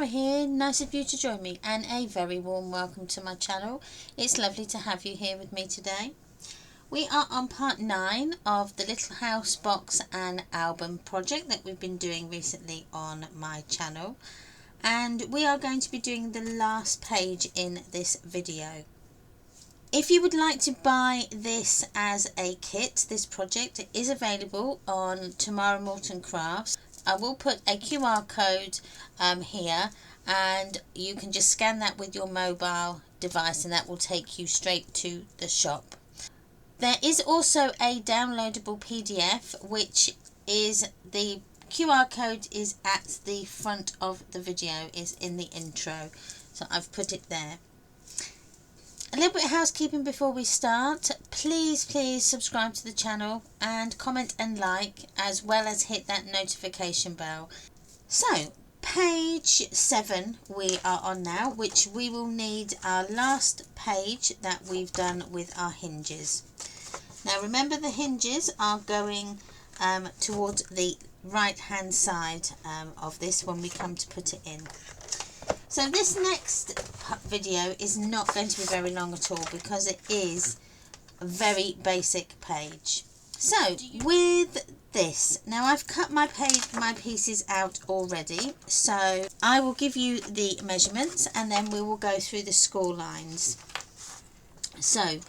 Here, nice of you to join me, and a very warm welcome to my channel. It's lovely to have you here with me today. We are on part 9 of the Little House box and album project that we've been doing recently on my channel, and we are going to be doing the last page in this video. If you would like to buy this as a kit, this project is available on Tomorrow Morton Crafts. I will put a QR code here, and you can just scan that with your mobile device and that will take you straight to the shop. There is also a downloadable PDF, which is the QR code is at the front of the video, is in the intro, so I've put it there. A little bit of housekeeping before we start. Please subscribe to the channel and comment and like, as well as hit that notification bell. So page 7 we are on now, which we will need our last page that we've done with our hinges. Now remember, the hinges are going towards the right hand side of this when we come to put it in. So this next video is not going to be very long at all because it is a very basic page. So with this, now I've cut my pieces out already, so I will give you the measurements and then we will go through the score lines. So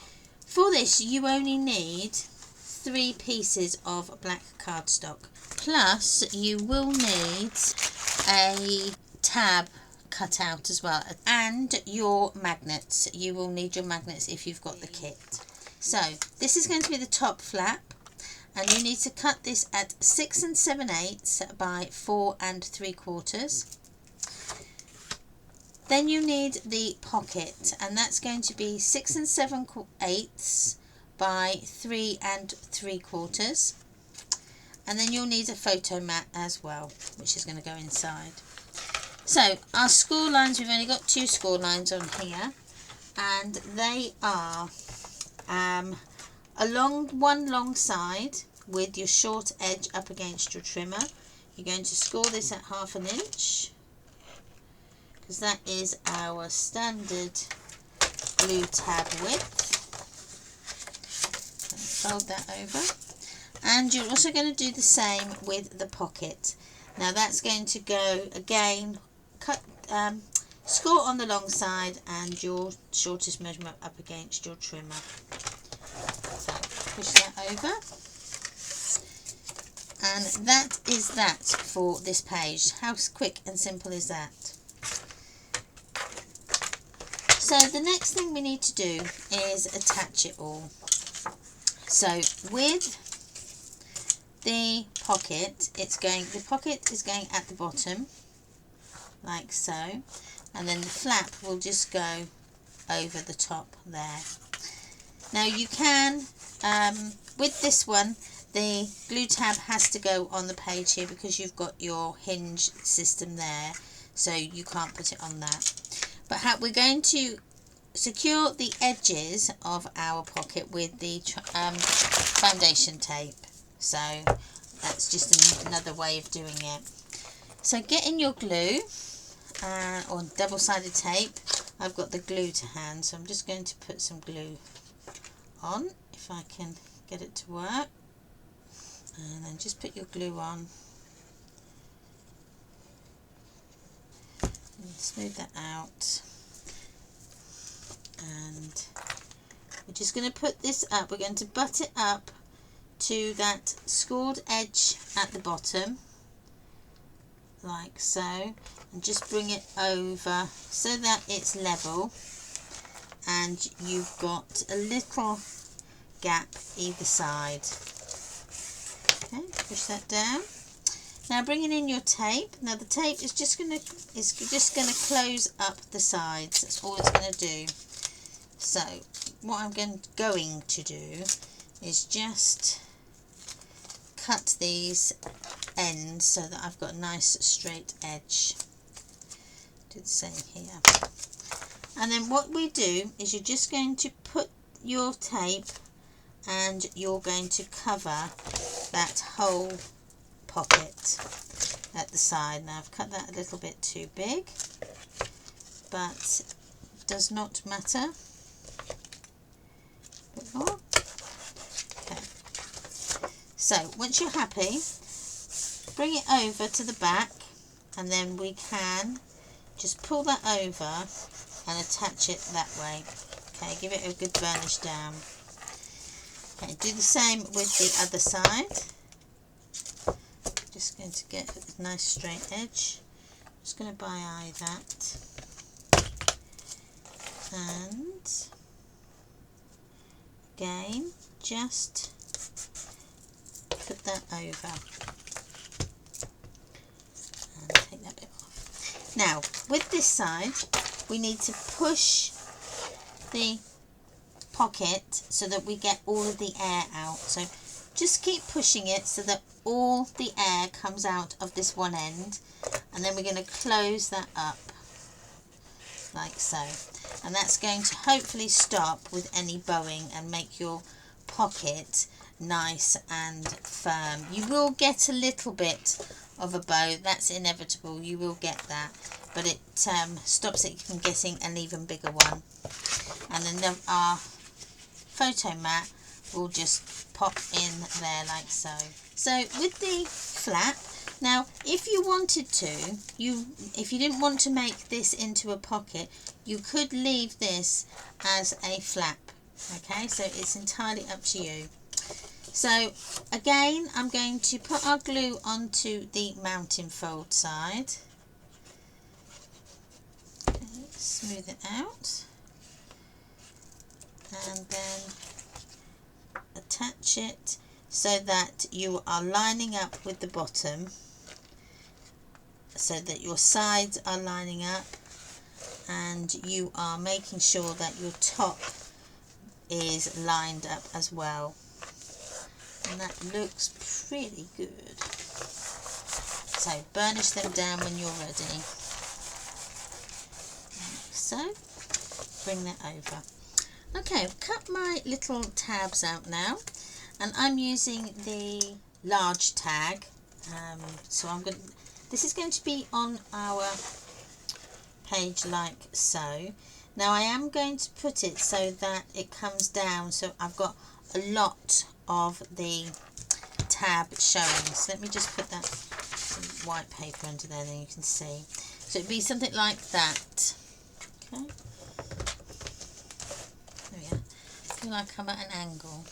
for this you only need 3 pieces of black cardstock, plus you will need a tab cut out as well, and your magnets. You will need your magnets if you've got the kit. So this is going to be the top flap, and you need to cut this at 6 7/8 by 4 3/4. Then you need the pocket, and that's going to be 6 7/8 by 3 3/4. And then you'll need a photo mat as well, which is going to go inside. So our score lines, we've only got 2 score lines on here, and they are along one long side with your short edge up against your trimmer. You're going to score this at 1/2 inch because that is our standard glue tab width. Fold that over, and you're also going to do the same with the pocket. Now that's going to go again, cut, score on the long side and your shortest measurement up against your trimmer. So push that over, and that is that for this page. How quick and simple is that? So the next thing we need to do is attach it all. So with the pocket, the pocket is going at the bottom like so, and then the flap will just go over the top there. Now you can, with this one, the glue tab has to go on the page here because you've got your hinge system there, so you can't put it on that. But we're going to secure the edges of our pocket with the foundation tape. So that's just another way of doing it. So get in your glue or double-sided tape. I've got the glue to hand, so I'm just going to put some glue on, if I can get it to work. And then just put your glue on. And smooth that out. And we're just going to put this up. We're going to butt it up to that scored edge at the bottom, like so, and just bring it over so that it's level, and you've got a little gap either side. Okay, push that down. Now bringing in your tape. Now the tape is just gonna close up the sides. That's all it's gonna do. So what I'm going to do is just cut these ends so that I've got a nice straight edge. Do the same here. And then what we do is you're just going to put your tape and you're going to cover that whole pocket at the side. Now I've cut that a little bit too big, but it does not matter. A bit more. Okay. So once you're happy, bring it over to the back, and then we can just pull that over and attach it that way. Okay, give it a good burnish down. Okay, do the same with the other side. Just going to get a nice straight edge. Just going to bi-eye that. And again, just put that over. And take that bit off. Now, with this side, we need to push the pocket so that we get all of the air out. So just keep pushing it so that all the air comes out of this one end, and then we're going to close that up like so, and that's going to hopefully stop with any bowing and make your pocket nice and firm. You will get a little bit of a bow, that's inevitable, you will get that, but it stops it from getting an even bigger one. And then our photo mat will just pop in there like so. So with the flap, now if you wanted to, if you didn't want to make this into a pocket, you could leave this as a flap. Okay, so it's entirely up to you. So again, I'm going to put our glue onto the mounting fold side. Okay, smooth it out, and then attach it so that you are lining up with the bottom, so that your sides are lining up, and you are making sure that your top is lined up as well, and that looks pretty good. So burnish them down when you're ready. So bring that over. Okay, I've cut my little tabs out now, and I'm using the large tag. So this is going to be on our page like so. Now I am going to put it so that it comes down, so I've got a lot of the tab showing. So let me just put that some white paper under there, then you can see. So it'd be something like that. Okay. There we are. I feel like I'm at an angle.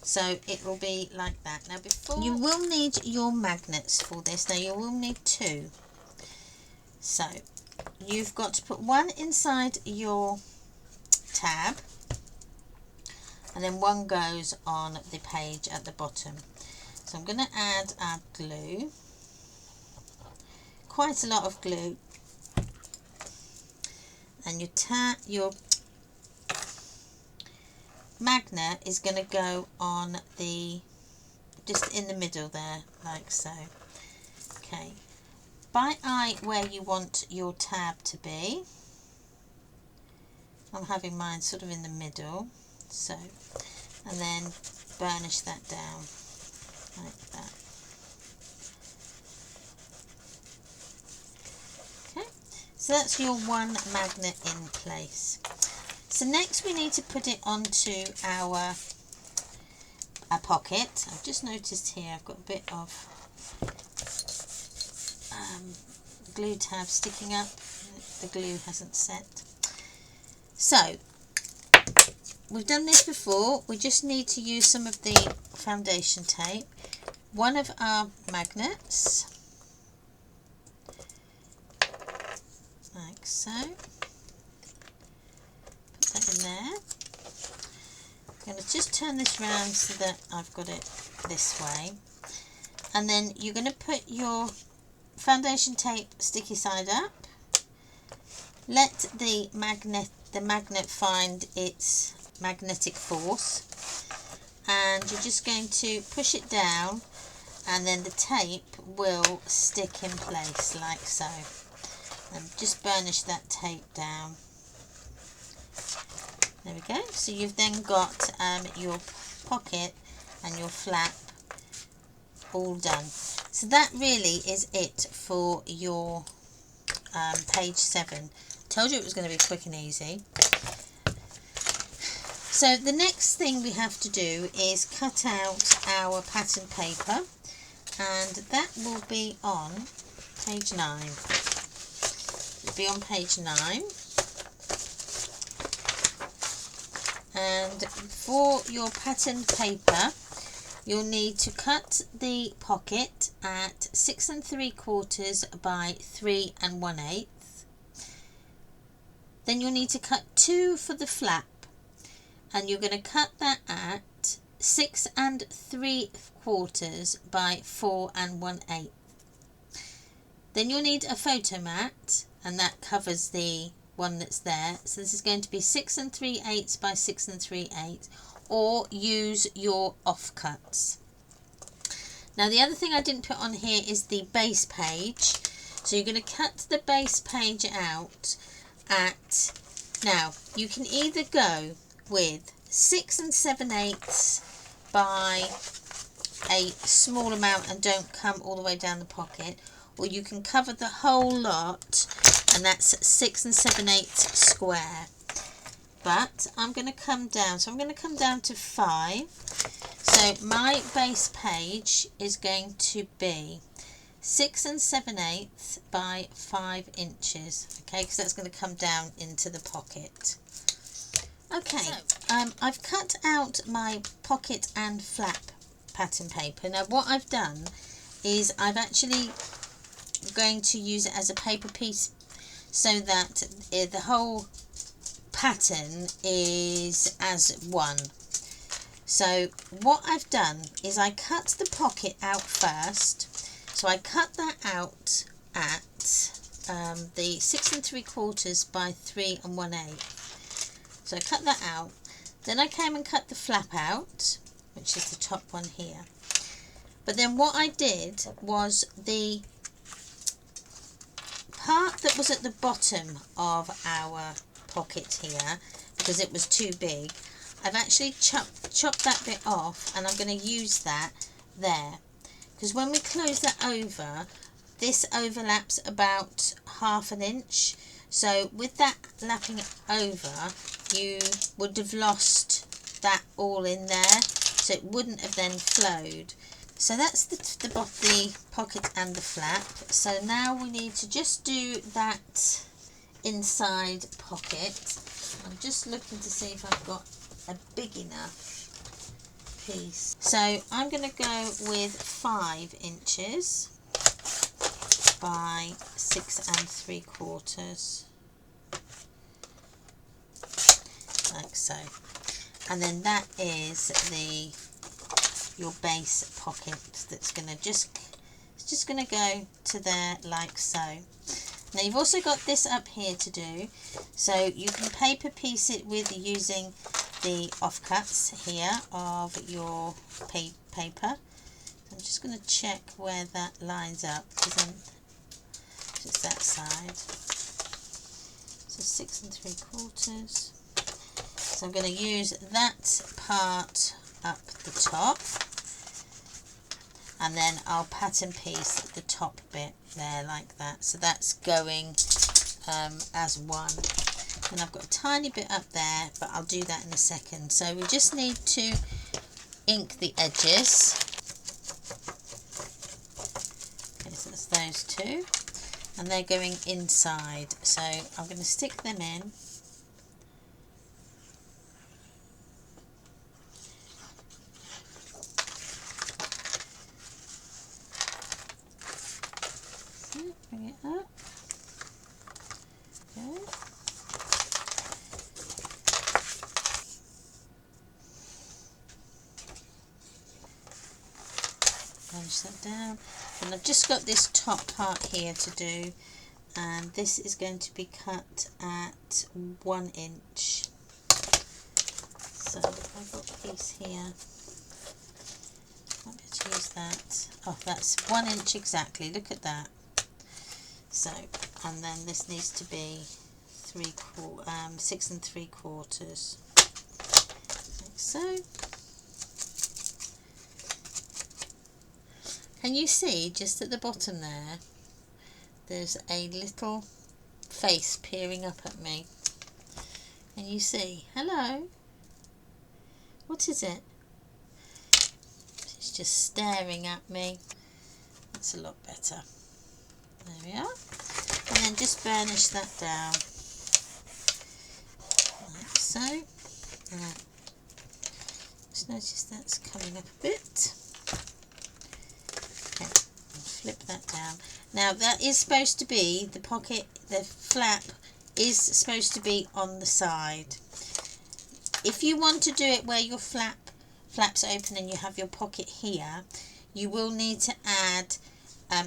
So it will be like that. Now before, you will need your magnets for this. Now you will need two. So you've got to put one inside your tab, and then one goes on the page at the bottom. So I'm going to add our glue, quite a lot of glue, and your magnet is going to go on just in the middle there, like so. Okay, by eye where you want your tab to be. I'm having mine sort of in the middle, so, and then burnish that down like that. Okay, so that's your one magnet in place. So next we need to put it onto our pocket. I've just noticed here I've got a bit of glue tab sticking up. The glue hasn't set. So we've done this before. We just need to use some of the foundation tape, one of our magnets, like so. Put that in there. I'm going to just turn this round so that I've got it this way. And then you're going to put your foundation tape sticky side up. Let the magnet find its magnetic force, and you're just going to push it down, and then the tape will stick in place like so. And just burnish that tape down. There we go. So you've then got your pocket and your flap all done. So that really is it for your page 7. Told you it was going to be quick and easy. So the next thing we have to do is cut out our pattern paper, and that will be on page 9. It'll be on page 9. And for your patterned paper, you'll need to cut the pocket at 6 3/4 by 3 1/8. Then you'll need to cut 2 for the flap, and you're going to cut that at 6 3/4 by 4 1/8. Then you'll need a photo mat, and that covers the one that's there. So this is going to be 6 3/8 by 6 3/8, or use your offcuts. Now the other thing I didn't put on here is the base page. So you're going to cut the base page out at, now you can either go with 6 7/8 by a small amount and don't come all the way down the pocket, or you can cover the whole lot, and that's 6 7/8 square. But I'm going to come down, so I'm going to come down to 5. So my base page is going to be 6 7/8 by 5 inches, okay, because that's going to come down into the pocket. Okay, so I've cut out my pocket and flap pattern paper. Now what I've done is I've actually going to use it as a paper piece, so that the whole pattern is as one. So what I've done is I cut the pocket out first. So I cut that out at the 6 3/4 by 3 1/8. So I cut that out. Then I came and cut the flap out, which is the top one here. But then what I did was the part that was at the bottom of our pocket here, because it was too big, I've actually chopped that bit off, and I'm going to use that there, because when we close that over, this overlaps about 1/2 inch. So with that lapping over, you would have lost that all in there, so it wouldn't have then flowed. So that's the pocket and the flap. So now we need to just do that inside pocket. I'm just looking to see if I've got a big enough piece. So I'm going to go with 5 inches by 6 3/4, like so. And then that is your base pocket that's going to just going to go to there like so. Now you've also got this up here to do, so you can paper piece it with using the offcuts here of your paper. I'm just going to check where that lines up, because it's that side. So 6 3/4. So I'm going to use that part up the top, and then I'll pattern piece the top bit there like that. So that's going as one. And I've got a tiny bit up there, but I'll do that in a second. So we just need to ink the edges. Okay, so that's those two, and they're going inside. So I'm going to stick them in. Bring it up. Okay. burnish that down. And I've just got this top part here to do, and this is going to be cut at 1 inch. So I've got a piece here. Might be able to use that. Oh, that's 1 inch exactly. Look at that. So, and then this needs to be 6 3/4, like so. Can you see just at the bottom there? There's a little face peering up at me. Can you see? Hello. What is it? She's just staring at me. That's a lot better. There we are. And then just burnish that down. Like so. Just notice that's coming up a bit. Okay, flip that down. Now that is supposed to be, the pocket, the flap is supposed to be on the side. If you want to do it where your flap's open and you have your pocket here, you will need to add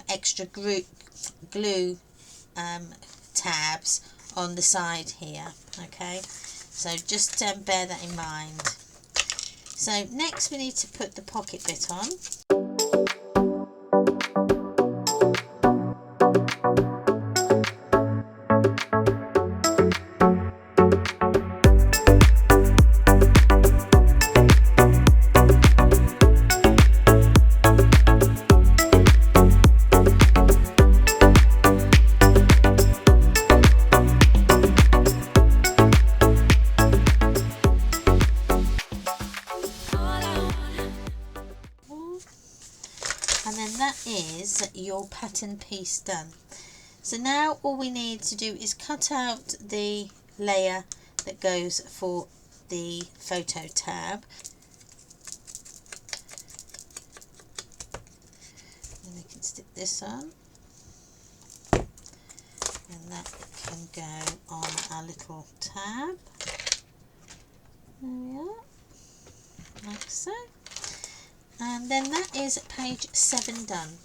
extra glue tabs on the side here. Okay, so just bear that in mind. So next we need to put the pocket bit on. And then that is your pattern piece done. So now all we need to do is cut out the layer that goes for the photo tab. And we can stick this on. And that can go on our little tab. There we are. Like so. And then that is page 7 done.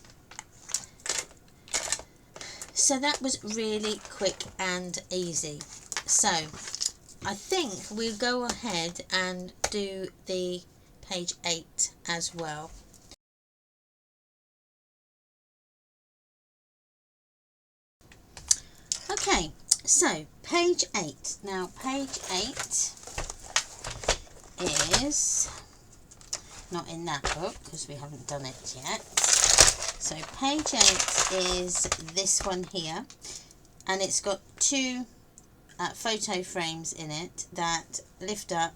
So that was really quick and easy. So I think we'll go ahead and do the page 8 as well. Okay, so page 8. Now page 8 is not in that book because we haven't done it yet. So page 8 is this one here, and it's got 2 photo frames in it that lift up,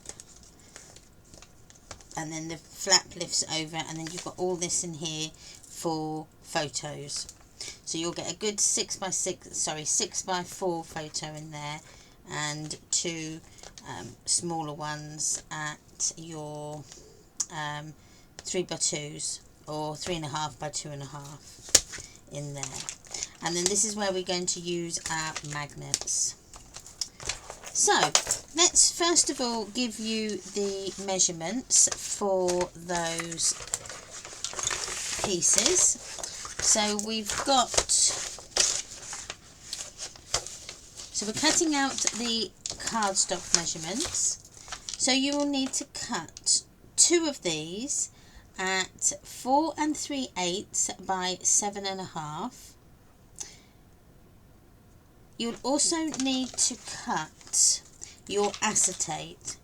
and then the flap lifts over, and then you've got all this in here for photos. So you'll get a good 6 by 4 photo in there, and 2 smaller ones at your 3 by 2s or 3.5 by 2.5 in there. And then this is where we're going to use our magnets. So let's first of all give you the measurements for those pieces. So we've got, so we're cutting out the cardstock measurements. So you will need to cut 2 of these at 4 3/8 by 7.5. You'll also need to cut your acetate.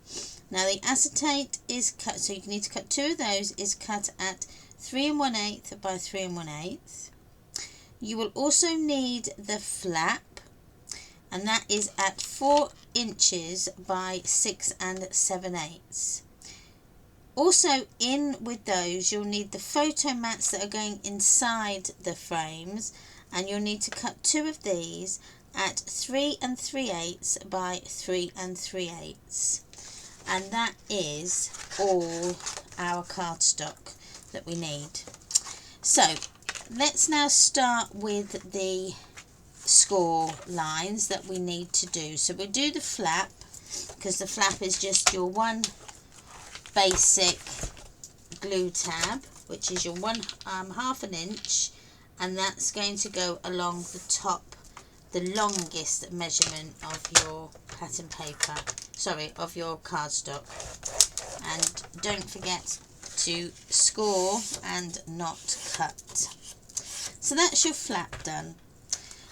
Now the acetate is cut, so you need to cut 2 of those, is cut at 3 1/8 by 3 1/8. You will also need the flap, and that is at 4 inches by 6 7/8. Also in with those, you'll need the photo mats that are going inside the frames, and you'll need to cut 2 of these at 3 3/8 by 3 3/8. And that is all our cardstock that we need. So let's now start with the score lines that we need to do. So we'll do the flap, because the flap is just your one basic glue tab which is your half an inch, and that's going to go along the top, the longest measurement of your pattern paper, sorry, of your cardstock. And don't forget to score and not cut. So that's your flap done.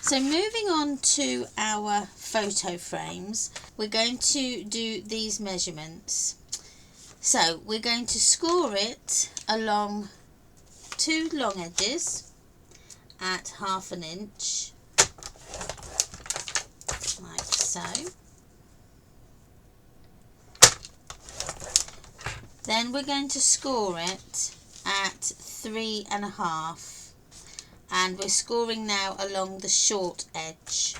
So moving on to our photo frames, we're going to do these measurements. So we're going to score it along two long edges at half an inch, like so. Then we're going to score it at 3.5. And we're scoring now along the short edge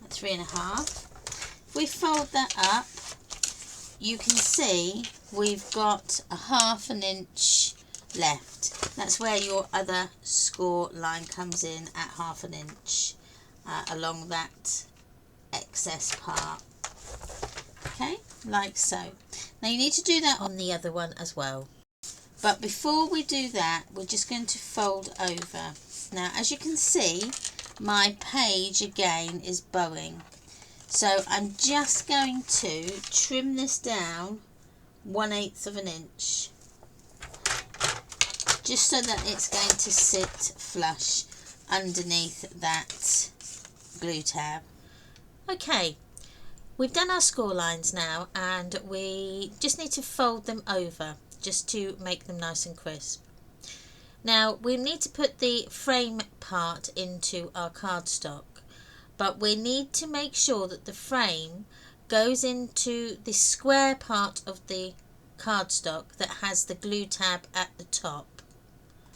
at 3.5. If we fold that up, you can see we've got a half an inch left. That's where your other score line comes in, at half an inch along that excess part. Okay, like so. Now you need to do that on the other one as well. But before we do that, we're just going to fold over. Now, as you can see, my page again is bowing. So I'm just going to trim this down 1/8 of an inch, just so that it's going to sit flush underneath that glue tab. Okay, we've done our score lines now, and we just need to fold them over just to make them nice and crisp. Now we need to put the frame part into our cardstock, but we need to make sure that the frame goes into the square part of the cardstock that has the glue tab at the top.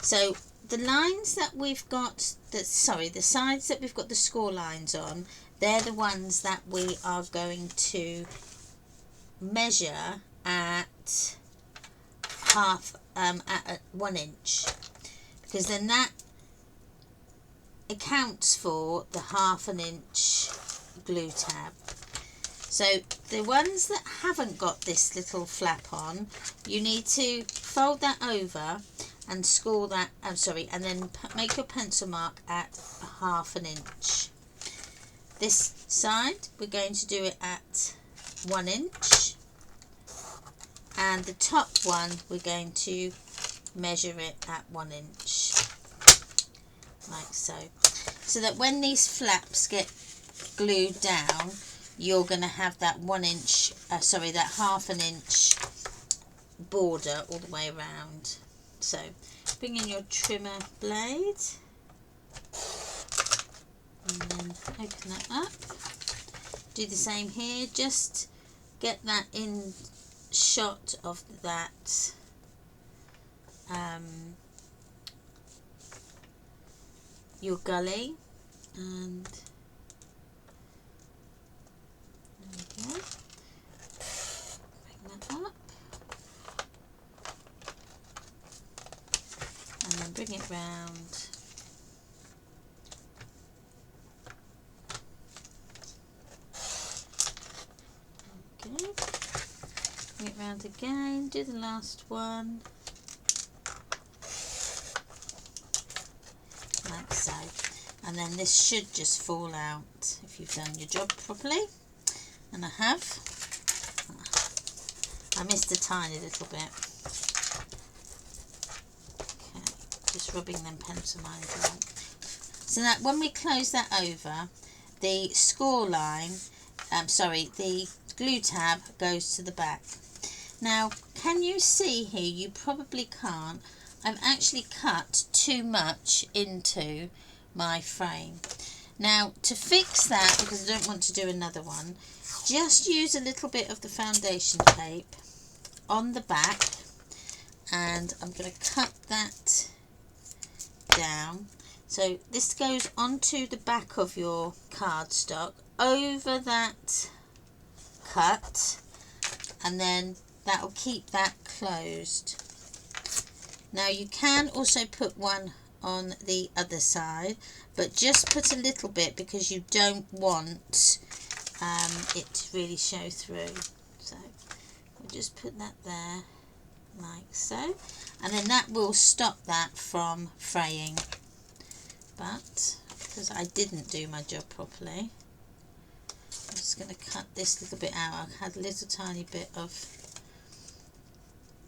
So the lines that we've got, the sides that we've got the score lines on, they're the ones that we are going to measure at at 1 inch, because then that accounts for the half an inch glue tab. So the ones that haven't got this little flap on, you need to fold that over and score that, and then make your pencil mark at half an inch. This side we're going to do it at 1 inch, and the top one we're going to measure it at 1 inch, like so. So that when these flaps get glued down, you're going to have that 1 inch, that half an inch border all the way around. So bring in your trimmer blade and then open that up. Do the same here, just get that in shot of that your gully, and there we go. Bring that up and then bring it round. Okay. Bring it round again, do the last one, like so. And then this should just fall out if you've done your job properly, and I have. I missed a tiny little bit. Okay, just rubbing them pencil lines out. So that when we close that over, the score line, the glue tab goes to the back. Now, can you see here? You probably can't. I've actually cut too much into my frame. Now, to fix that, because I don't want to do another one, just use a little bit of the foundation tape on the back, and I'm going to cut that down. So this goes onto the back of your cardstock, over that cut, and then that will keep that closed. Now you can also put one on the other side, but just put a little bit because you don't want it to really show through. So we'll just put that there like so, and then that will stop that from fraying. But because I didn't do my job properly, I'm just going to cut this little bit out. I had a little tiny bit of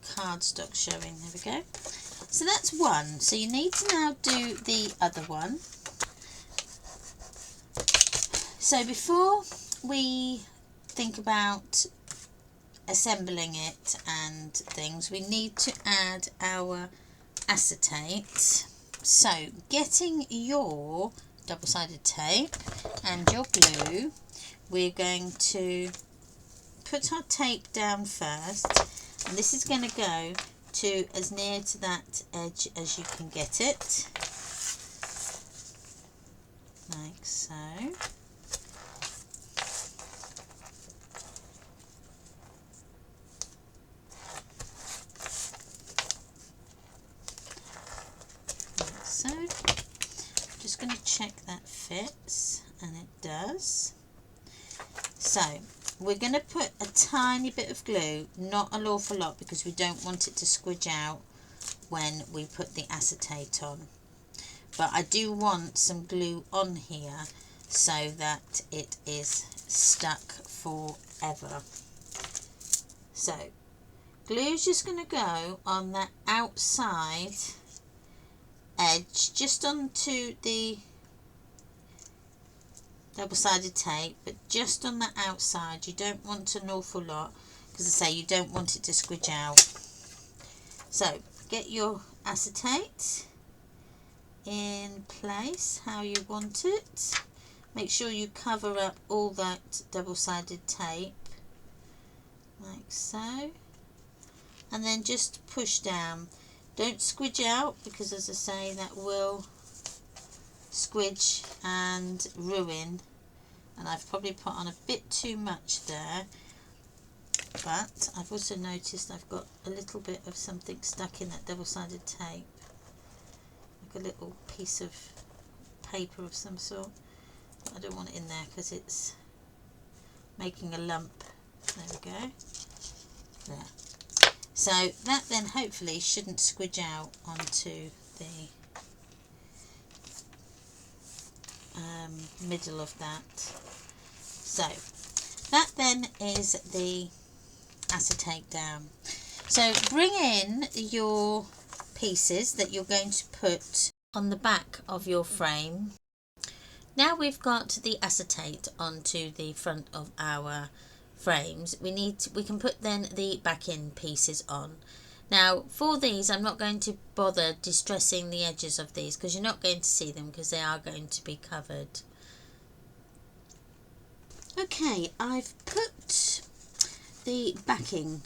cardstock showing. There we go. So that's one. So you need to now do the other one. So before we think about assembling it and things, we need to add our acetate. So getting your double-sided tape and your glue, we're going to put our tape down first, and this is going to go to as near to that edge as you can get it, like so. So, just going to check that fits, and it does. So, we're going to put a tiny bit of glue, not an awful lot, because we don't want it to squidge out when we put the acetate on. But I do want some glue on here so that it is stuck forever. So, glue's just going to go on that outside edge, just onto the double-sided tape, but just on the outside. You don't want an awful lot, because I say you don't want it to squidge out. So get your acetate in place how you want it. Make sure you cover up all that double-sided tape like so, and then just push down. Don't squidge out, because as I say, that will squidge and ruin, and I've probably put on a bit too much there. But I've also noticed I've got a little bit of something stuck in that double-sided tape, like a little piece of paper of some sort. I don't want it in there because it's making a lump. There we go. There. So that then hopefully shouldn't squidge out onto the middle of that. So that then is the acetate down. So bring in your pieces that you're going to put on the back of your frame. Now we've got the acetate onto the front of our frames, we can put then the back end pieces on. Now for these, I'm not going to bother distressing the edges of these, because you're not going to see them, because they are going to be covered. Okay, I've put the backing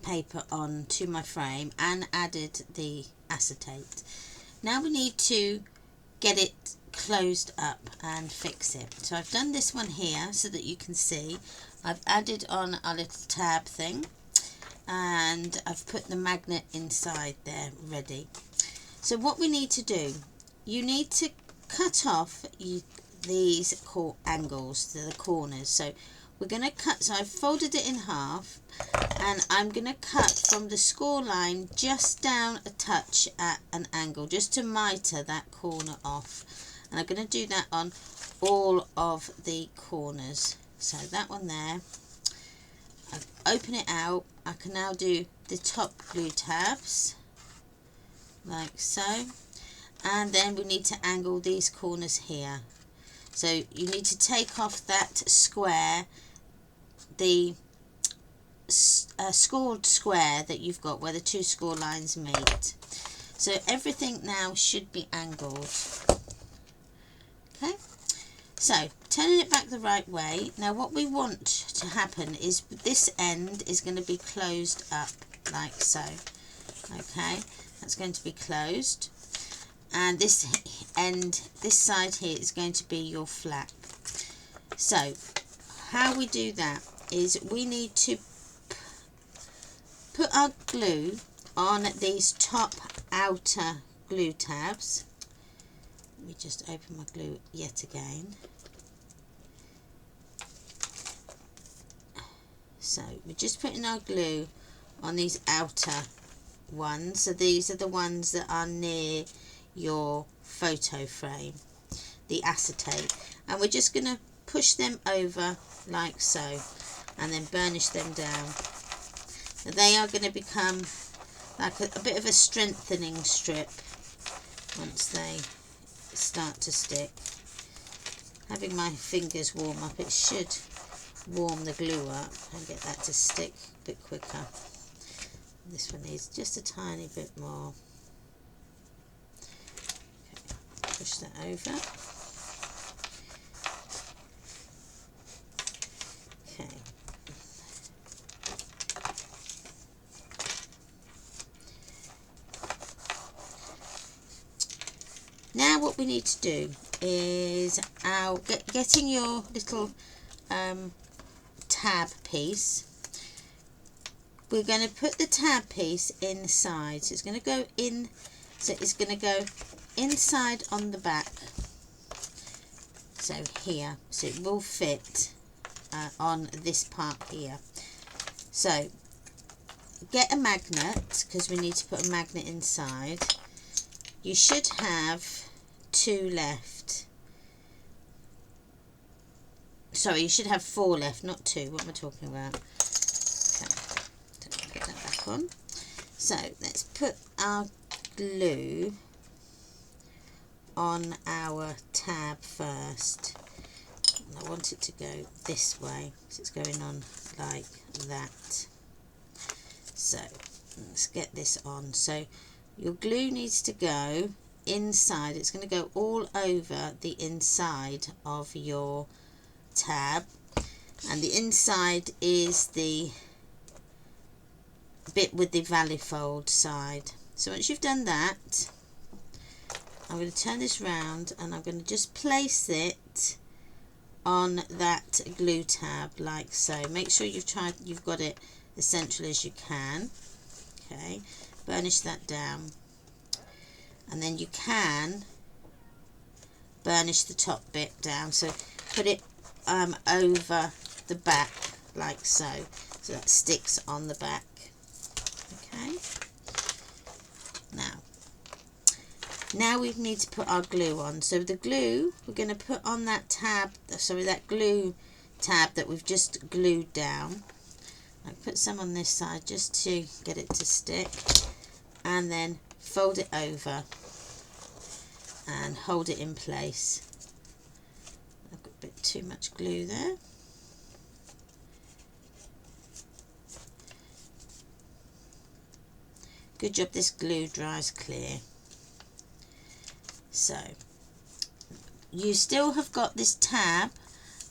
paper on to my frame and added the acetate. Now we need to get it closed up and fix it. So I've done this one here so that you can see. I've added on our little tab thing, and I've put the magnet inside there ready. So what we need to do, you need to cut off these angles, the corners. So we're going to cut, so I've folded it in half, and I'm going to cut from the score line just down a touch at an angle, just to mitre that corner off. And I'm going to do that on all of the corners. So that one there, I open it out. I can now do the top glue tabs like so, and then we need to angle these corners here. So you need to take off that square, the scored square that you've got where the two score lines meet. So everything now should be angled. Okay, so turning it back the right way. Now what we want to happen is this end is going to be closed up like so. Okay, that's going to be closed, and this end, this side here, is going to be your flap. So how we do that is we need to put our glue on these top outer glue tabs. Let me just open my glue yet again. So we're just putting our glue on these outer ones. So these are the ones that are near your photo frame, the acetate, and we're just going to push them over like so and then burnish them down. Now they are going to become like a bit of a strengthening strip once they start to stick. Having my fingers warm up, it should warm the glue up and get that to stick a bit quicker. This one needs just a tiny bit more. Okay, push that over. Okay. Now what we need to do is getting your little tab piece. We're going to put the tab piece inside, so it's going to go in, so it's going to go inside on the back, so here, so it will fit on this part here. So get a magnet, because we need to put a magnet inside. You should have 2 left. Sorry, you should have 4 left, not 2. What am I talking about? Okay, put that back on. So let's put our glue on our tab first. And I want it to go this way, so it's going on like that. So let's get this on. So your glue needs to go inside. It's going to go all over the inside of your tab, and the inside is the bit with the valley fold side. So once you've done that, I'm going to turn this round and I'm going to just place it on that glue tab like so. Make sure you've got it as central as you can. Okay, burnish that down, and then you can burnish the top bit down, so put it over the back like so, so that sticks on the back. Okay, now we need to put our glue on. So the glue we're going to put on that tab, sorry, that glue tab that we've just glued down. I'll put some on this side just to get it to stick, and then fold it over and hold it in place. I've got a bit too much glue there. Good job this glue dries clear. So you still have got this tab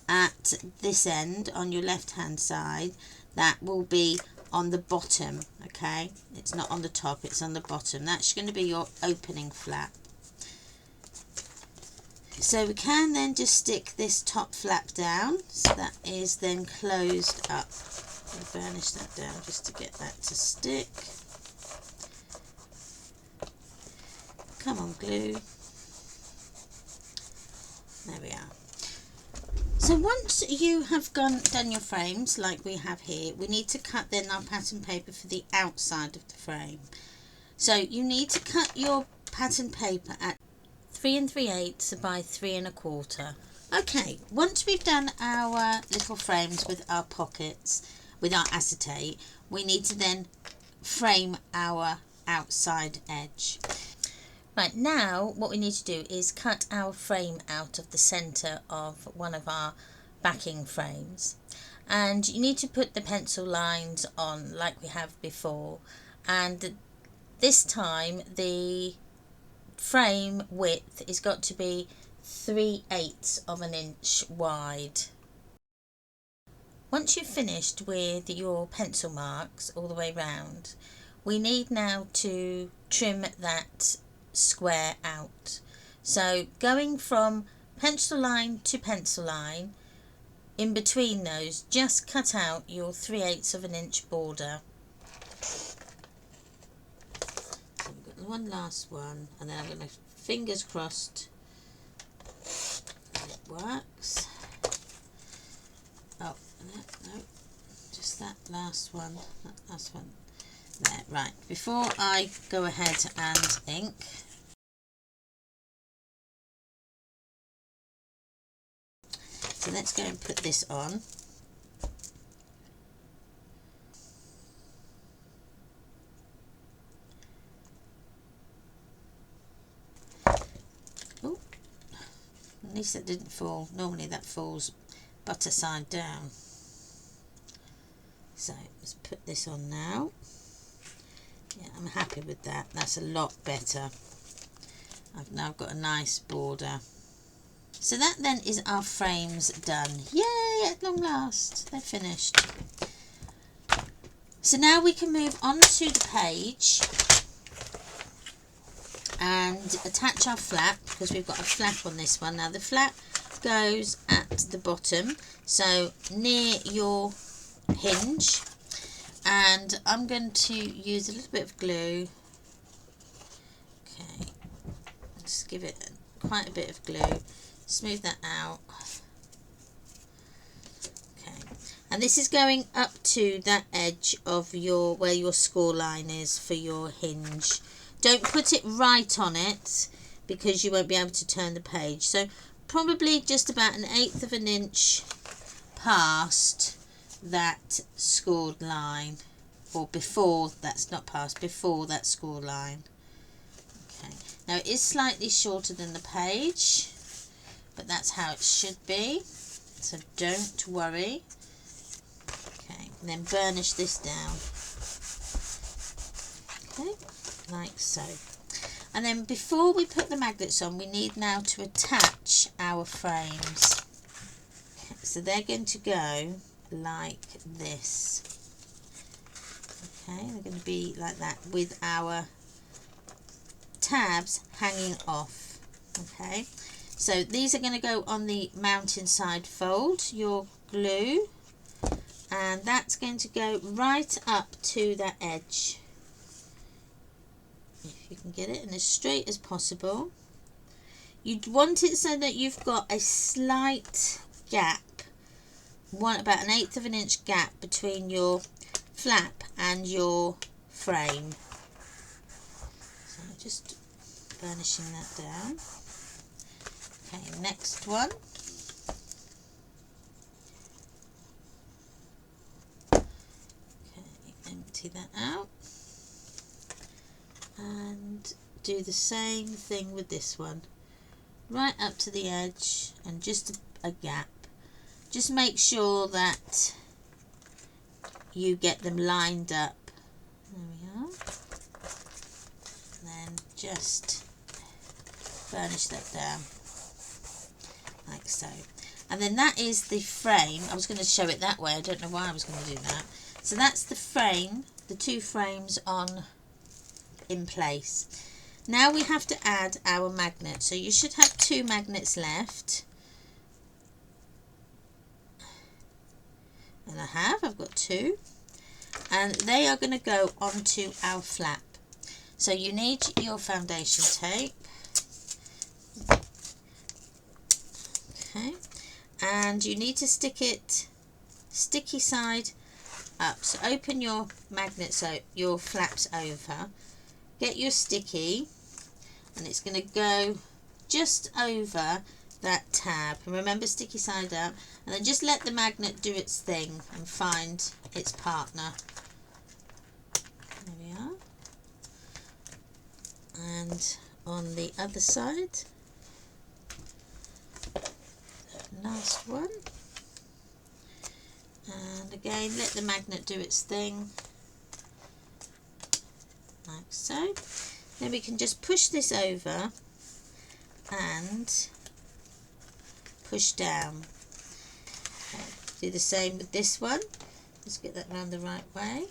at this end on your left hand side that will be on the bottom. Okay, it's not on the top, it's on the bottom. That's going to be your opening flap. So we can then just stick this top flap down, so that is then closed up. I'll burnish that down just to get that to stick. Come on, glue. There we are. So once you have done your frames like we have here, we need to cut then our pattern paper for the outside of the frame. So you need to cut your pattern paper at 3 3/8 by 3 1/4. Okay, once we've done our little frames with our pockets, with our acetate, we need to then frame our outside edge. Right, now what we need to do is cut our frame out of the centre of one of our backing frames, and you need to put the pencil lines on like we have before, and this time the frame width is got to be 3/8 of an inch wide. Once you've finished with your pencil marks all the way round, we need now to trim that square out. So going from pencil line to pencil line, in between those, just cut out your 3/8 of an inch border. So we've got the one last one, and then I'm going to, fingers crossed, it works. Oh, no, just that last one, There, right, before I go ahead and ink, so let's go and put this on. Oh, at least that didn't fall. Normally that falls butter side down. So let's put this on now. Yeah, I'm happy with that. That's a lot better. I've now got a nice border. So that then is our frames done. Yay, at long last, they're finished. So now we can move on to the page and attach our flap, because we've got a flap on this one. Now the flap goes at the bottom, so near your hinge, and I'm going to use a little bit of glue. Okay, just give it quite a bit of glue, smooth that out. Okay, and this is going up to that edge of your, where your score line is for your hinge. Don't put it right on it, because you won't be able to turn the page. So probably just about 1/8 of an inch past that scored line, or before, that's not past, before that score line. Okay, now it is slightly shorter than the page, but that's how it should be, so don't worry. Okay, and then burnish this down. Okay, like so. And then before we put the magnets on, we need now to attach our frames. Okay, so they're going to go like this. Okay, they're going to be like that with our tabs hanging off. Okay, so these are going to go on the mountain side fold, your glue, and that's going to go right up to that edge. If you can get it in as straight as possible. You'd want it so that you've got a slight gap, about 1/8 of an inch gap between your flap and your frame. So just burnishing that down. Okay, next one. Okay, empty that out. And do the same thing with this one. Right up to the edge and just a gap. Just make sure that you get them lined up. There we are. And then just burnish that down like so. And then that is the frame. I was going to show it that way. I don't know why I was going to do that. So that's the frame, the two frames on in place. Now we have to add our magnet. So you should have 2 magnets left. And I've got 2. And they are going to go onto our flap. So you need your foundation tape. Okay. And you need to stick it sticky side up. So open your magnet, so your flaps over. Get your sticky, and it's going to go just over that tab. And remember, sticky side up, and then just let the magnet do its thing and find its partner. There we are. And on the other side, last one. And again, let the magnet do its thing. Like so. Then we can just push this over and push down. Okay. Do the same with this one. Just get that round the right way.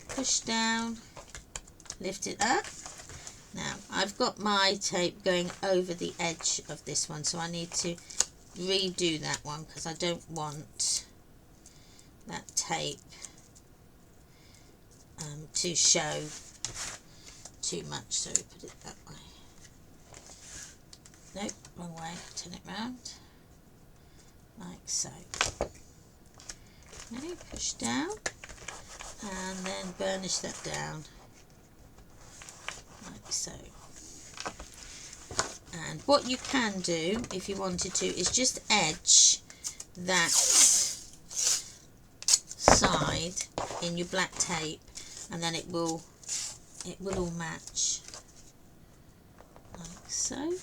Push down, lift it up. Now I've got my tape going over the edge of this one, so I need to redo that one because I don't want that tape to show too much, so we put it that way. Nope, wrong way, turn it round like so. Okay, push down and then burnish that down like so. And what you can do if you wanted to is just edge that side in your black tape, and then it will all match like so. And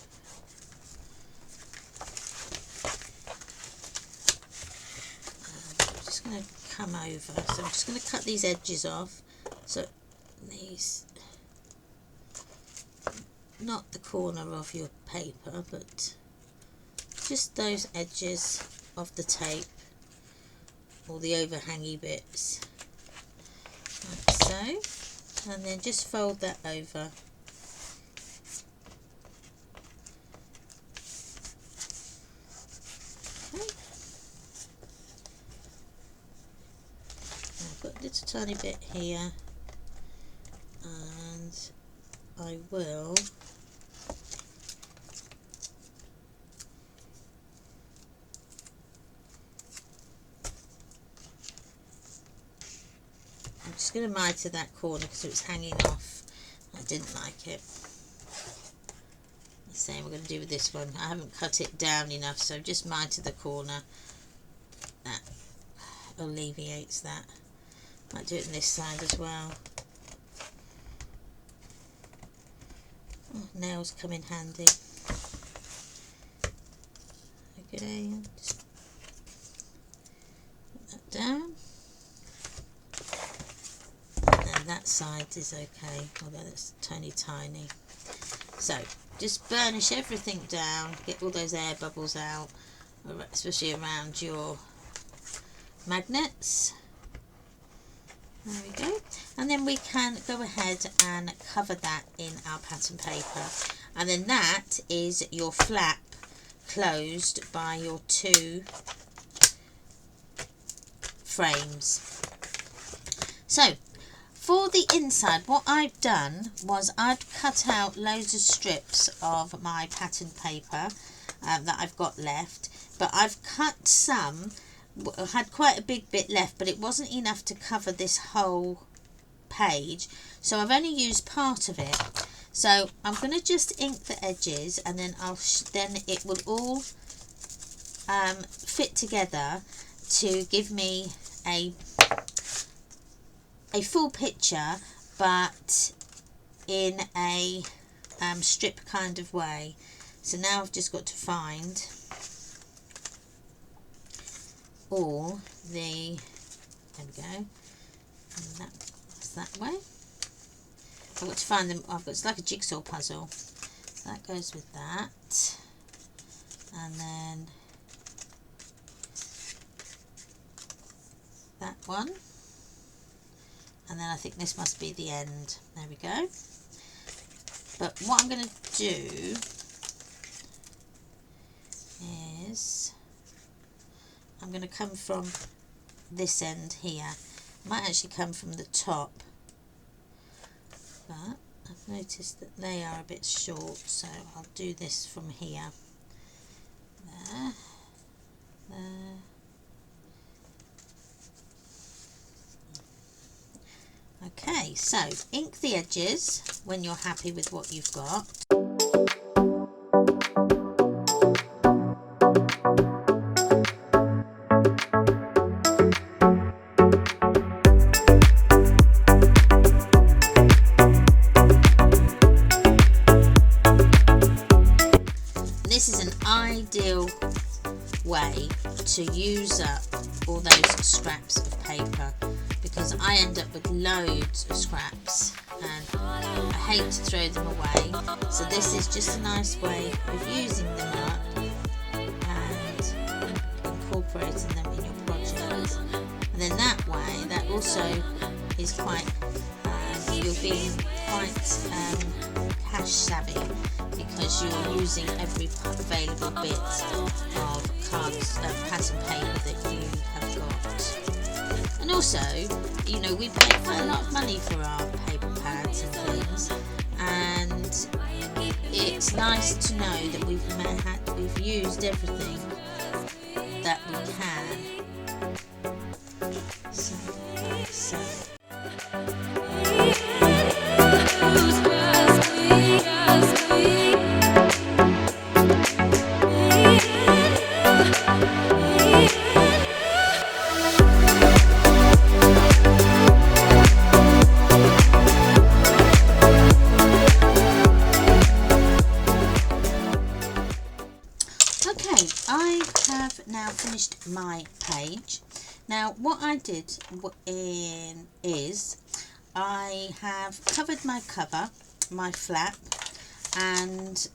I'm just going to come over, so I'm just going to cut these edges off, so these, not the corner of your paper, but just those edges of the tape, all the overhangy bits like so, and then just fold that over. Okay. I've got a little tiny bit here, and I will I'm just going to mitre that corner because it was hanging off. I didn't like it. The same we're going to do with this one. I haven't cut it down enough, so just mitre the corner. That alleviates that. Might do it on this side as well. Oh, nails come in handy. Okay, just put that down. And that side is okay, although that's tiny. So just burnish everything down, get all those air bubbles out, especially around your magnets. There we go. And then we can go ahead and cover that in our pattern paper. And then that is your flap closed by your two frames. So for the inside, what I've done was I've cut out loads of strips of my pattern paper that I've got left, but I've cut some, had quite a big bit left, but it wasn't enough to cover this whole page, so I've only used part of it. So I'm going to just ink the edges, and then then it will all fit together to give me a full picture, but in a strip kind of way. So now I've just got to find all the, there we go, and that's that way. I've got to find them. It's like a jigsaw puzzle. That goes with that, and then that one. And then I think this must be the end. There we go. But what I'm going to do is I'm going to come from this end here. It might actually come from the top, but I've noticed that they are a bit short, so I'll do this from here. There, there. Okay, so ink the edges when you're happy with what you've got. This is an ideal way to use up all those scraps of paper, because I end up with loads of scraps and I hate to throw them away. So this is just a nice way of using them up and incorporating them in your project. And then that way, that also is quite, you're being quite cash savvy, because you're using every available bit of pattern paper that you have got. And also, you know, we pay quite a lot of money for our paper pads and things, and it's nice to know that we've used everything that we can. So. finished my page. Now what I did is I have covered my cover, my flap, and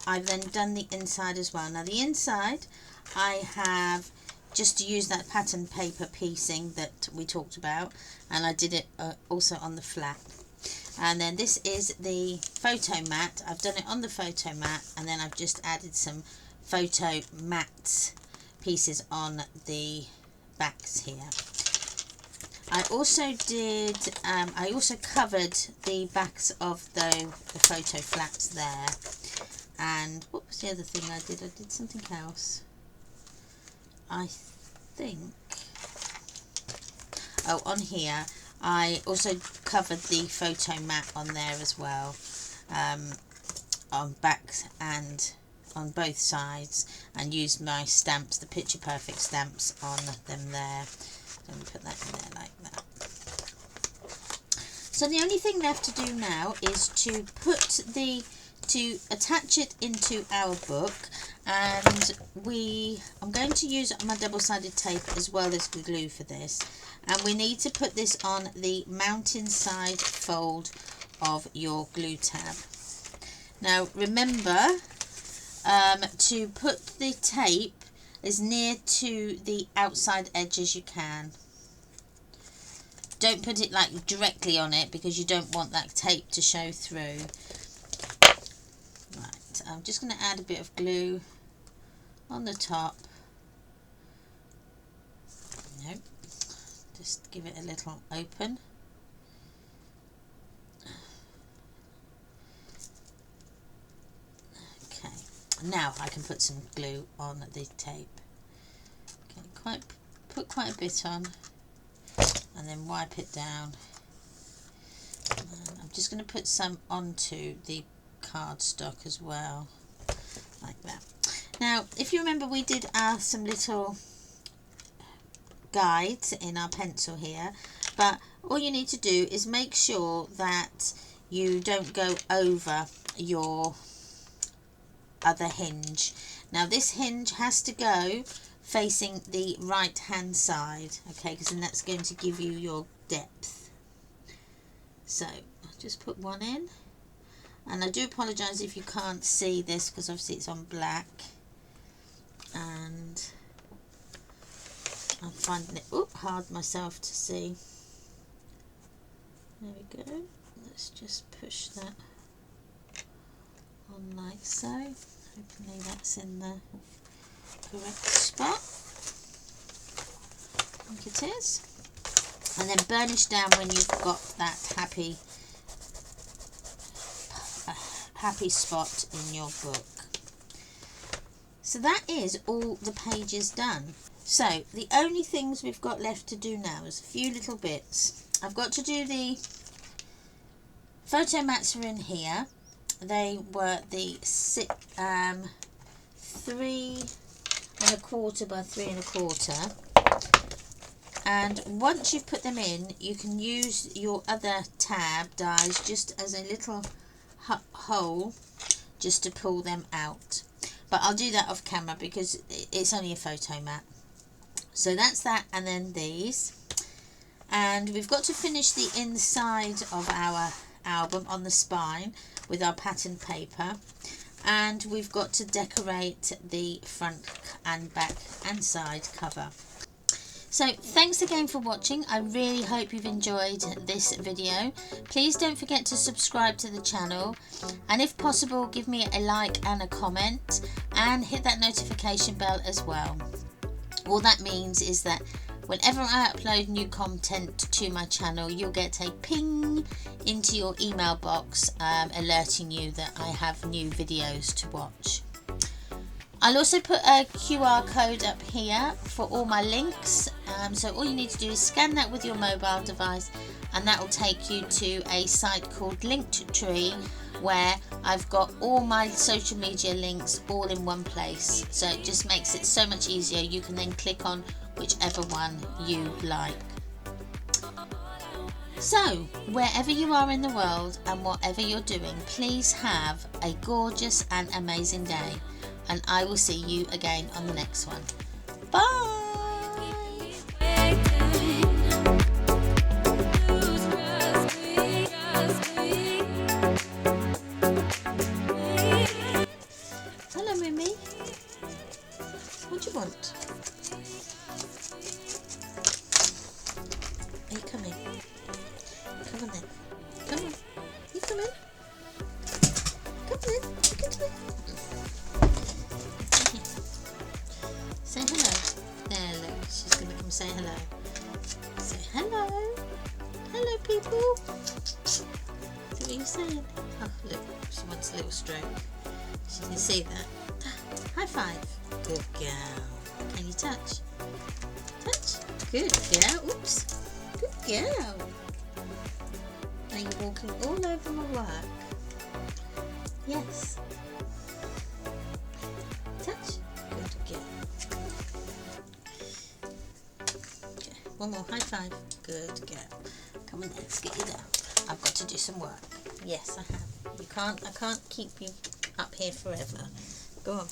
I've then done the inside as well. Now the inside I have just used that pattern paper piecing that we talked about, and I did it also on the flap. And then this is the photo mat. I've done it on the photo mat, and then I've just added some photo mat pieces on the backs here. I also did, I also covered the backs of the photo flaps there. And what was the other thing I did? I did something else. I think, oh, on here I also covered the photo mat on there as well, on backs and on both sides, and used my stamps, the Picture Perfect stamps, on them there. Let me put that in there like that. So the only thing left to do now is to attach it into our book, and I'm going to use my double-sided tape as well as the glue for this, and we need to put this on the mountain side fold of your glue tab. Now remember to put the tape as near to the outside edge as you can. Don't put it like directly on it, because you don't want that tape to show through. Right, I'm just going to add a bit of glue on the top. Nope, just give it a little open. Okay, now I can put some glue on the tape. Okay, put quite a bit on, and then wipe it down. And I'm just going to put some onto the cardstock as well, like that. Now if you remember, we did some little guides in our pencil here, but all you need to do is make sure that you don't go over your other hinge. Now this hinge has to go facing the right hand side, okay, because then that's going to give you your depth. So I'll just put one in, and I do apologise if you can't see this, because obviously it's on black, and I'm finding it hard myself to see. There we go. Let's just push that on like so. Hopefully that's in the correct spot. I think it is. And then burnish down when you've got that happy spot in your book. So that is all the pages done. So the only things we've got left to do now is a few little bits. I've got to do the photo mats are in here. They were the 3 1/4 by 3 1/4. And once you've put them in, you can use your other tab dies just as a little hole just to pull them out. But I'll do that off camera because it's only a photo mat. So that's that, and then these. And we've got to finish the inside of our album on the spine with our pattern paper. And we've got to decorate the front and back and side cover. So thanks again for watching. I really hope you've enjoyed this video. Please don't forget to subscribe to the channel, and if possible give me a like and a comment, and hit that notification bell as well. All that means is that whenever I upload new content to my channel, you'll get a ping into your email box alerting you that I have new videos to watch. I'll also put a QR code up here for all my links, so all you need to do is scan that with your mobile device, and that will take you to a site called Linktree, where I've got all my social media links all in one place. So it just makes it so much easier. You can then click on whichever one you like. So wherever you are in the world and whatever you're doing, please have a gorgeous and amazing day, and I will see you again on the next one. Bye. Hello, Mimi. What do you want? Are you coming? Come on then. Come on. You come in. Come on in. Look at me. Say hello. There, look. She's going to come say hello. Say hello. Hello, people. See what you're saying? Oh, look. She wants a little stroke. She can see that. High five. Good girl. Can you touch? Touch. Good girl. Oops. Good girl. Are you walking all over my work? Yes. Touch. Good girl. Okay. One more. High five. Good girl. Come on, let's get you down. I've got to do some work. Yes, I have. I can't keep you up here forever. Go on.